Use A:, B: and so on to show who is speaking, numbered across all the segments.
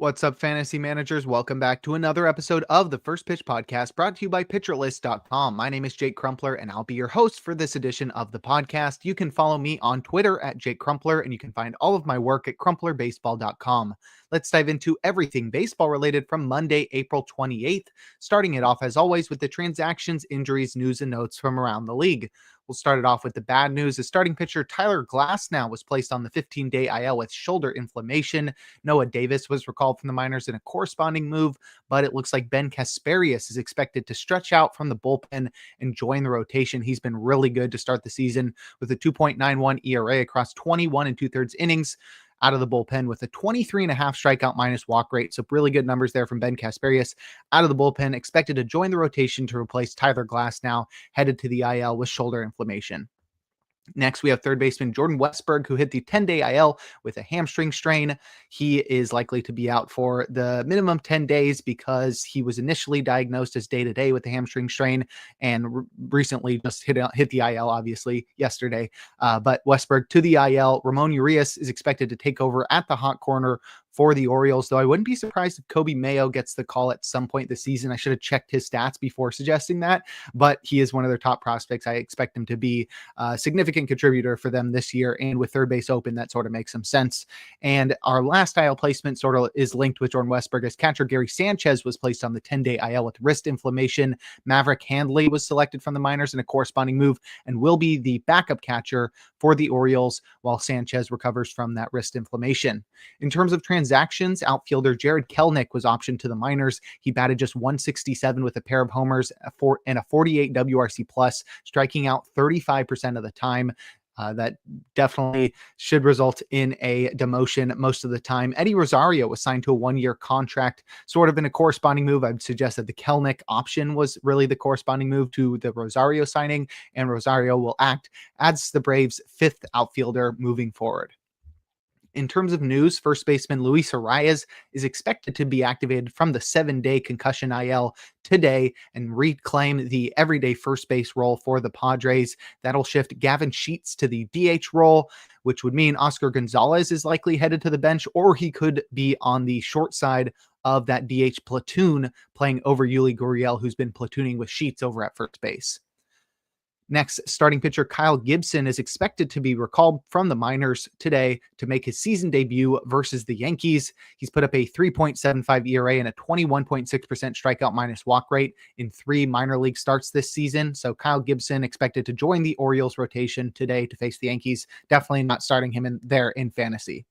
A: What's up, fantasy managers? Welcome back to another episode of the First Pitch Podcast brought to you by PitcherList.com. My name is Jake Crumpler, and I'll be your host for this edition of the podcast. You can follow me on Twitter at Jake Crumpler, and you can find all of my work at CrumplerBaseball.com. Let's dive into everything baseball related from Monday, April 28th, starting it off as always with the transactions, injuries, news, and notes from around the league. We'll start it off with the bad news. The starting pitcher Tyler Glasnow was placed on the 15-day IL with shoulder inflammation. Noah Davis was recalled from the minors in a corresponding move, but it looks like Ben Kasparius is expected to stretch out from the bullpen and join the rotation. He's been really good to start the season with a 2.91 ERA across 21 and 2/3 innings out of the bullpen with a 23.5 strikeout minus walk rate. So really good numbers there from Ben Kasparius out of the bullpen, expected to join the rotation to replace Tyler Glasnow, headed to the IL with shoulder inflammation. Next, we have third baseman Jordan Westburg, who hit the 10-day IL with a hamstring strain. He is likely to be out for the minimum 10 days because he was initially diagnosed as day-to-day with the hamstring strain and recently just hit the IL, obviously, yesterday. But Westburg to the IL. Ramon Urias is expected to take over at the hot corner for the Orioles, though I wouldn't be surprised if Kobe Mayo gets the call at some point this season. I should have checked his stats before suggesting that, but he is one of their top prospects. I expect him to be a significant contributor for them this year, and with third base open, that sort of makes some sense. And our last IL placement sort of is linked with Jordan Westburg, as catcher Gary Sanchez was placed on the 10-day IL with wrist inflammation. Maverick Handley was selected from the minors in a corresponding move and will be the backup catcher for the Orioles while Sanchez recovers from that wrist inflammation. In terms of transactions, outfielder Jared Kelenic was optioned to the minors. He batted just 167 with a pair of homers and a 48 WRC plus, striking out 35% of the time. That definitely should result in a demotion most of the time. Eddie Rosario was signed to a one-year contract, sort of in a corresponding move. I'd suggest that the Kelenic option was really the corresponding move to the Rosario signing, and Rosario will act as the Braves' fifth outfielder moving forward. In terms of news, first baseman Luis Arias is expected to be activated from the 7-day concussion IL today and reclaim the everyday first base role for the Padres. That'll shift Gavin Sheets to the DH role, which would mean Oscar Gonzalez is likely headed to the bench, or he could be on the short side of that DH platoon playing over Yuli Gurriel, who's been platooning with Sheets over at first base. Next, starting pitcher Kyle Gibson is expected to be recalled from the minors today to make his season debut versus the Yankees. He's put up a 3.75 ERA and a 21.6% strikeout minus walk rate in 3 minor league starts this season. So Kyle Gibson expected to join the Orioles rotation today to face the Yankees. Definitely not starting him in fantasy.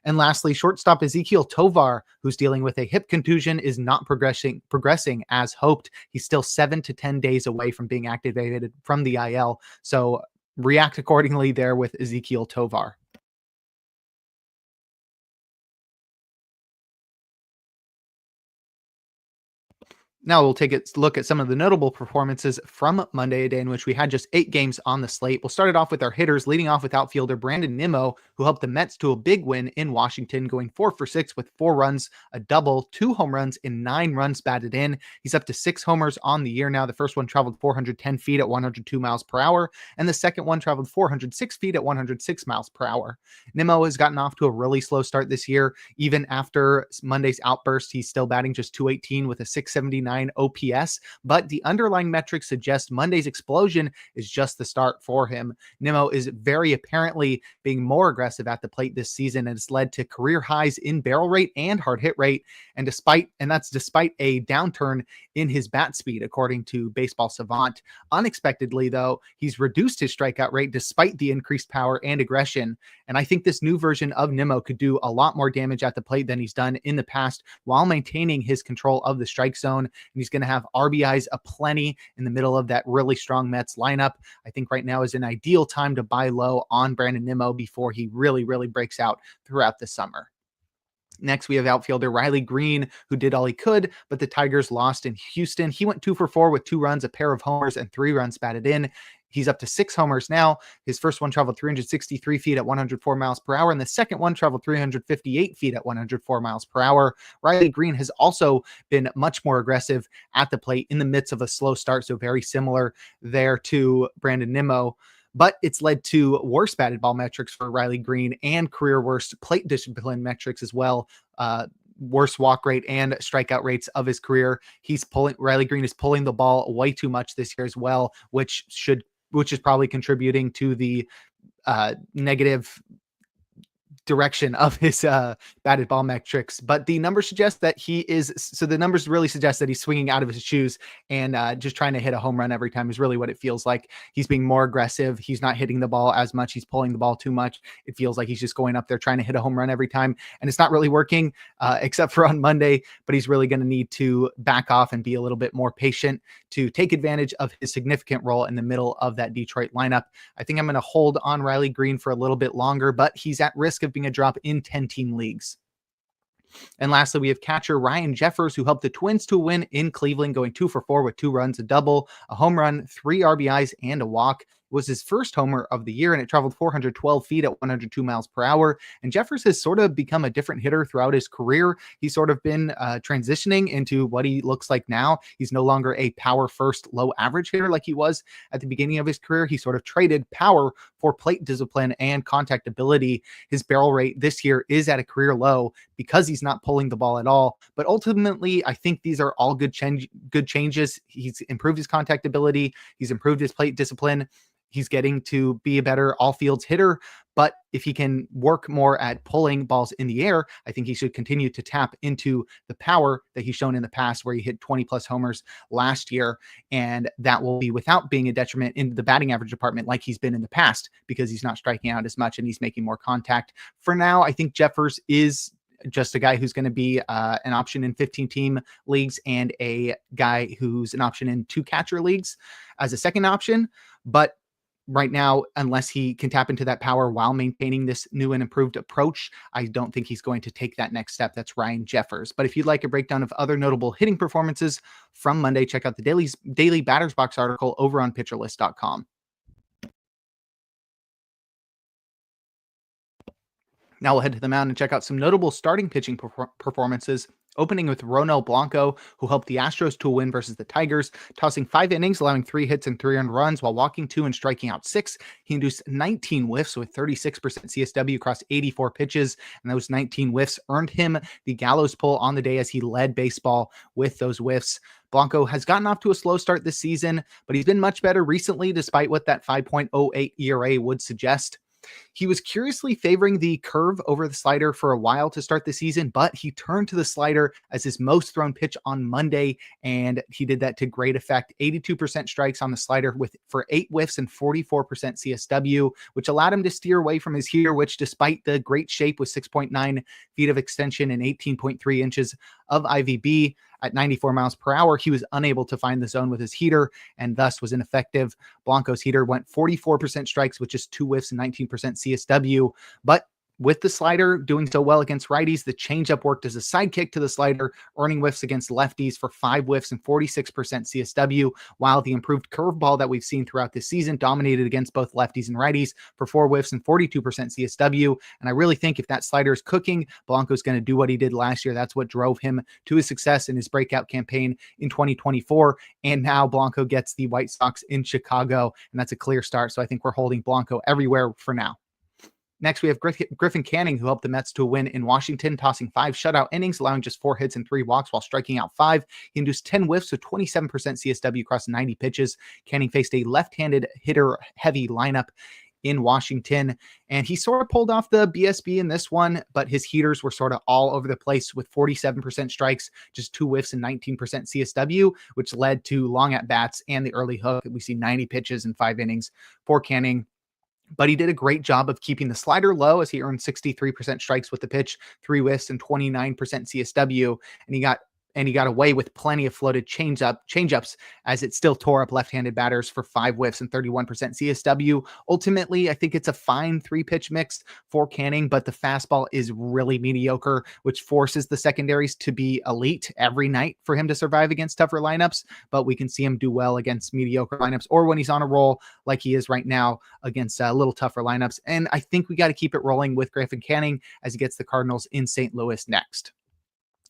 A: And lastly, shortstop Ezequiel Tovar, who's dealing with a hip contusion, is not progressing as hoped. He's still 7 to 10 days away from being activated from the IL. So react accordingly there with Ezequiel Tovar. Now we'll take a look at some of the notable performances from Monday, a day in which we had just 8 games on the slate. We'll start it off with our hitters, leading off with outfielder Brandon Nimmo, who helped the Mets to a big win in Washington, going 4 for 6 with 4 runs, a double, 2 home runs, and 9 runs batted in. He's up to 6 homers on the year now. The first one traveled 410 feet at 102 miles per hour, and the second one traveled 406 feet at 106 miles per hour. Nimmo has gotten off to a really slow start this year. Even after Monday's outburst, he's still batting just .218 with a .679 OPS, but the underlying metrics suggest Monday's explosion is just the start for him. Nimmo is very apparently being more aggressive at the plate this season, and it's led to career highs in barrel rate and hard hit rate, and that's despite a downturn in his bat speed, according to Baseball Savant. Unexpectedly, though, he's reduced his strikeout rate despite the increased power and aggression, and I think this new version of Nimmo could do a lot more damage at the plate than he's done in the past while maintaining his control of the strike zone. And he's going to have RBIs aplenty in the middle of that really strong Mets lineup. I think right now is an ideal time to buy low on Brandon Nimmo before he really breaks out throughout the summer. Next, we have outfielder Riley Green, who did all he could, but the Tigers lost in Houston. He went 2 for 4 with 2 runs, a pair of homers, and 3 runs batted in. He's up to 6 homers now. His first one traveled 363 feet at 104 miles per hour, and the second one traveled 358 feet at 104 miles per hour. Riley Green has also been much more aggressive at the plate in the midst of a slow start, so very similar there to Brandon Nimmo. But it's led to worse batted ball metrics for Riley Green and career worst plate discipline metrics as well. worst walk rate and strikeout rates of his career. Riley Green is pulling the ball way too much this year as well, which is probably contributing to the negative direction of his batted ball metrics. But the numbers suggest that the numbers really suggest that he's swinging out of his shoes and just trying to hit a home run every time is really what it feels like. He's being more aggressive. He's not hitting the ball as much. He's pulling the ball too much. It feels like he's just going up there trying to hit a home run every time. And it's not really working except for on Monday, but he's really going to need to back off and be a little bit more patient to take advantage of his significant role in the middle of that Detroit lineup. I think I'm going to hold on Riley Green for a little bit longer, but he's at risk of being a drop in 10-team leagues. And lastly, we have catcher Ryan Jeffers, who helped the Twins to a win in Cleveland, going 2 for 4 with 2 runs, a double, a home run, 3 RBIs, and a walk. It was his first homer of the year, and it traveled 412 feet at 102 miles per hour. And Jeffers has sort of become a different hitter throughout his career. He's sort of been transitioning into what he looks like now. He's no longer a power first, low average hitter like he was at the beginning of his career. He sort of traded power for plate discipline and contact ability. His barrel rate this year is at a career low because he's not pulling the ball at all. But ultimately, I think these are all good changes. He's improved his contact ability. He's improved his plate discipline. He's getting to be a better all fields hitter, but if he can work more at pulling balls in the air, I think he should continue to tap into the power that he's shown in the past, where he hit 20 plus homers last year. And that will be without being a detriment in the batting average department like he's been in the past, because he's not striking out as much and he's making more contact. For now, I think Jeffers is just a guy who's going to be an option in 15-team leagues and a guy who's an option in 2 catcher leagues as a second option. But right now, unless he can tap into that power while maintaining this new and improved approach, I don't think he's going to take that next step. That's Ryan Jeffers. But if you'd like a breakdown of other notable hitting performances from Monday, check out the daily Batters Box article over on PitcherList.com. Now we'll head to the mound and check out some notable starting pitching performances, opening with Ronel Blanco, who helped the Astros to a win versus the Tigers, tossing 5 innings, allowing 3 hits and 3 earned runs while walking 2 and striking out 6. He induced 19 whiffs with 36% CSW across 84 pitches, and those 19 whiffs earned him the gallows pull on the day as he led baseball with those whiffs. Blanco has gotten off to a slow start this season, but he's been much better recently, despite what that 5.08 ERA would suggest. He was curiously favoring the curve over the slider for a while to start the season, but he turned to the slider as his most thrown pitch on Monday, and he did that to great effect. 82% strikes on the slider for 8 whiffs and 44% CSW, which allowed him to steer away from his heater, which, despite the great shape with 6.9 feet of extension and 18.3 inches of IVB at 94 miles per hour, he was unable to find the zone with his heater and thus was ineffective. Blanco's heater went 44% strikes with just 2 whiffs and 19% CSW, but with the slider doing so well against righties, the changeup worked as a sidekick to the slider, earning whiffs against lefties for 5 whiffs and 46% CSW, while the improved curveball that we've seen throughout this season dominated against both lefties and righties for 4 whiffs and 42% CSW. And I really think if that slider is cooking, Blanco's going to do what he did last year. That's what drove him to his success in his breakout campaign in 2024. And now Blanco gets the White Sox in Chicago, and that's a clear start. So I think we're holding Blanco everywhere for now. Next, we have Griffin Canning, who helped the Mets to a win in Washington, tossing 5 shutout innings, allowing just 4 hits and 3 walks while striking out 5. He induced 10 whiffs with 27% CSW across 90 pitches. Canning faced a left-handed hitter-heavy lineup in Washington, and he sort of pulled off the BSB in this one, but his heaters were sort of all over the place with 47% strikes, just 2 whiffs and 19% CSW, which led to long at-bats and the early hook. We see 90 pitches in 5 innings for Canning. But he did a great job of keeping the slider low as he earned 63% strikes with the pitch, 3 whiffs and 29% CSW. And he got away with plenty of floated changeups as it still tore up left-handed batters for 5 whiffs and 31% CSW. Ultimately, I think it's a fine 3-pitch mix for Canning, but the fastball is really mediocre, which forces the secondaries to be elite every night for him to survive against tougher lineups. But we can see him do well against mediocre lineups or when he's on a roll like he is right now against a little tougher lineups. And I think we got to keep it rolling with Griffin Canning as he gets the Cardinals in St. Louis next.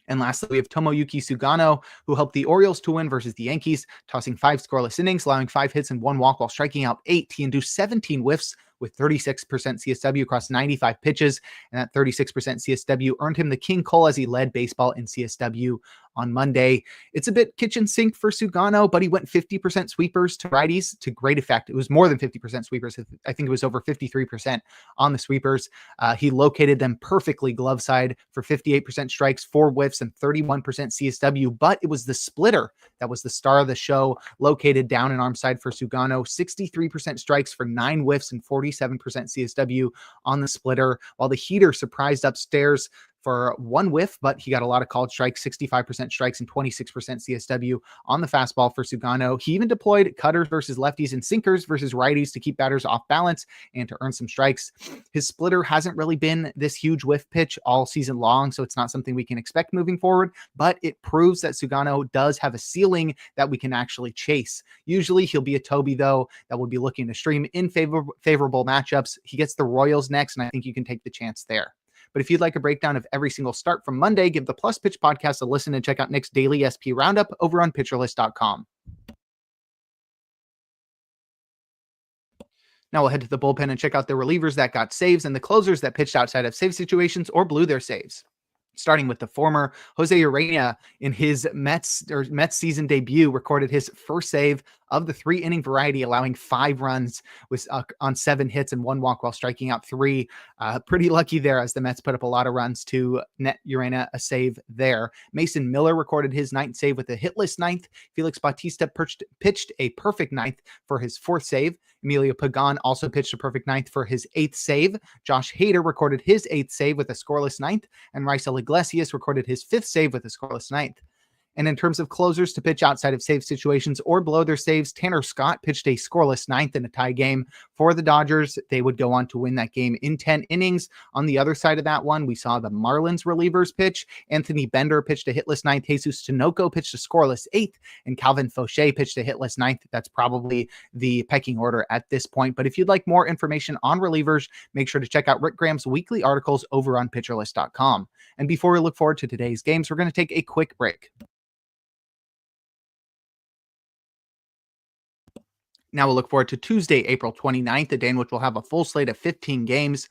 A: And lastly, we have Tomoyuki Sugano, who helped the Orioles to win versus the Yankees, tossing 5 scoreless innings, allowing 5 hits and 1 walk while striking out 8. He induced 17 whiffs with 36% CSW across 95 pitches, and that 36% CSW earned him the King Cole as he led baseball in CSW on Monday. It's a bit kitchen sink for Sugano, but he went 50% sweepers to righties to great effect. It was more than 50% sweepers. I think it was over 53% on the sweepers. He located them perfectly glove side for 58% strikes, 4 whiffs, and 31% CSW, but it was the splitter that was the star of the show, located down and arm side for Sugano, 63% strikes for 9 whiffs and 47% CSW on the splitter, while the heater surprised upstairs for 1 whiff, but he got a lot of called strikes, 65% strikes and 26% CSW on the fastball for Sugano. He even deployed cutters versus lefties and sinkers versus righties to keep batters off balance and to earn some strikes. His splitter hasn't really been this huge whiff pitch all season long, so it's not something we can expect moving forward, but it proves that Sugano does have a ceiling that we can actually chase. Usually he'll be a Toby, though, that will be looking to stream in favorable matchups. He gets the Royals next, and I think you can take the chance there. But if you'd like a breakdown of every single start from Monday, give the Plus Pitch podcast a listen and check out Nick's daily SP roundup over on pitcherlist.com. Now we'll head to the bullpen and check out the relievers that got saves and the closers that pitched outside of save situations or blew their saves. Starting with the former, Jose Urena in his Mets season debut recorded his first save of the 3-inning variety, allowing 5 runs with on 7 hits and 1 walk while striking out 3. Pretty lucky there, as the Mets put up a lot of runs to net Urena a save there. Mason Miller recorded his 9th save with a hitless 9th. Felix Bautista pitched a perfect 9th for his 4th save. Emilio Pagan also pitched a perfect 9th for his 8th save. Josh Hader recorded his 8th save with a scoreless 9th, and Raisel Iglesias recorded his 5th save with a scoreless 9th. And in terms of closers to pitch outside of save situations or below their saves, Tanner Scott pitched a scoreless 9th in a tie game for the Dodgers. They would go on to win that game in 10 innings. On the other side of that one, we saw the Marlins relievers pitch. Anthony Bender pitched a hitless 9th. Jesus Tinoco pitched a scoreless 8th. And Calvin Fauché pitched a hitless 9th. That's probably the pecking order at this point. But if you'd like more information on relievers, make sure to check out Rick Graham's weekly articles over on pitcherlist.com. And before we look forward to today's games, we're going to take a quick break. Now we'll look forward to Tuesday, April 29th, a day in which we'll have a full slate of 15 games.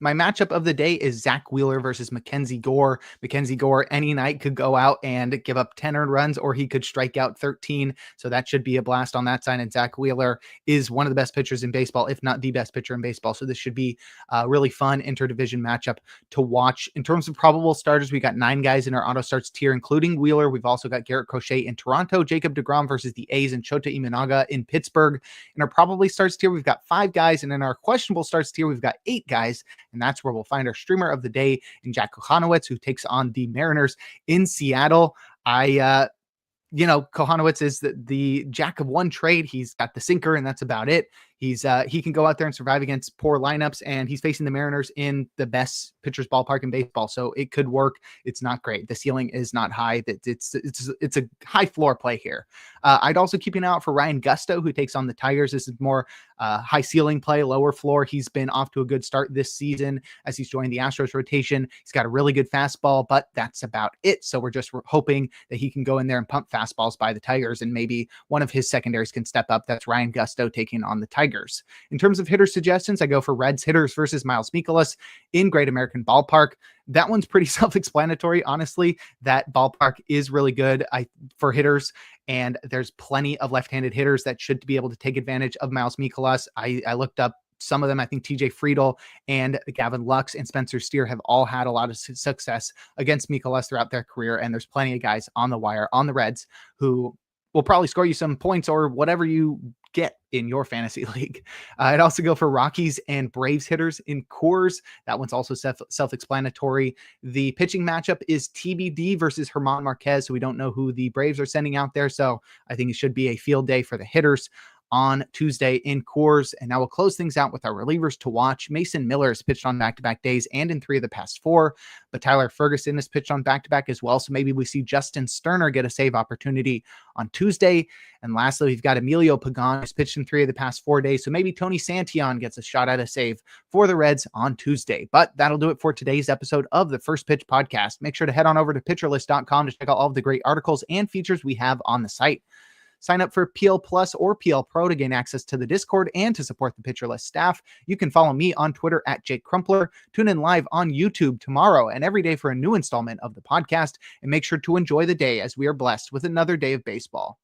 A: My matchup of the day is Zach Wheeler versus Mackenzie Gore. Mackenzie Gore any night could go out and give up 10 earned runs, or he could strike out 13. So that should be a blast on that side. And Zach Wheeler is one of the best pitchers in baseball, if not the best pitcher in baseball. So this should be a really fun interdivision matchup to watch. In terms of probable starters, we got 9 guys in our auto starts tier, including Wheeler. We've also got Garrett Crochet in Toronto, Jacob deGrom versus the A's, and Shota Imanaga in Pittsburgh. In our probably starts tier, we've got 5 guys. And in our questionable starts tier, we've got 8 guys. And that's where we'll find our streamer of the day in Jack Kochanowicz, who takes on the Mariners in Seattle. Kochanowicz is the jack of one trade. He's got the sinker, and that's about it. He can go out there and survive against poor lineups, and he's facing the Mariners in the best pitcher's ballpark in baseball. So it could work. It's not great. The ceiling is not high. It's a high floor play here. I'd also keep an eye out for Ryan Gusto, who takes on the Tigers. This is more high ceiling play, lower floor. He's been off to a good start this season as he's joined the Astros rotation. He's got a really good fastball, but that's about it. So we're just hoping that he can go in there and pump fastballs by the Tigers, and maybe one of his secondaries can step up. That's Ryan Gusto taking on the Tigers. In terms of hitter suggestions, I go for Reds hitters versus Miles Mikolas in Great American Ballpark. That one's pretty self-explanatory, honestly. That ballpark is really good for hitters, and there's plenty of left-handed hitters that should be able to take advantage of Miles Mikolas. I looked up some of them. I think TJ Friedel and Gavin Lux and Spencer Steer have all had a lot of success against Mikolas throughout their career, and there's plenty of guys on the wire on the Reds who will probably score you some points or whatever you get in your fantasy league. I'd also go for Rockies and Braves hitters in Coors. That one's also self-explanatory. The pitching matchup is TBD versus German Marquez, so we don't know who the Braves are sending out there. So I think it should be a field day for the hitters on Tuesday in Coors. And now we'll close things out with our relievers to watch. Mason Miller has pitched on back-to-back days and in 3 of the past 4, but Tyler Ferguson has pitched on back-to-back as well. So maybe we see Justin Sterner get a save opportunity on Tuesday. And lastly, we've got Emilio Pagan, who's pitched in 3 of the past 4 days. So maybe Tony Santillan gets a shot at a save for the Reds on Tuesday. But that'll do it for today's episode of the First Pitch Podcast. Make sure to head on over to pitcherlist.com to check out all of the great articles and features we have on the site. Sign up for PL Plus or PL Pro to gain access to the Discord and to support the Pitcher List staff. You can follow me on Twitter at Jake Crumpler. Tune in live on YouTube tomorrow and every day for a new installment of the podcast. And make sure to enjoy the day as we are blessed with another day of baseball.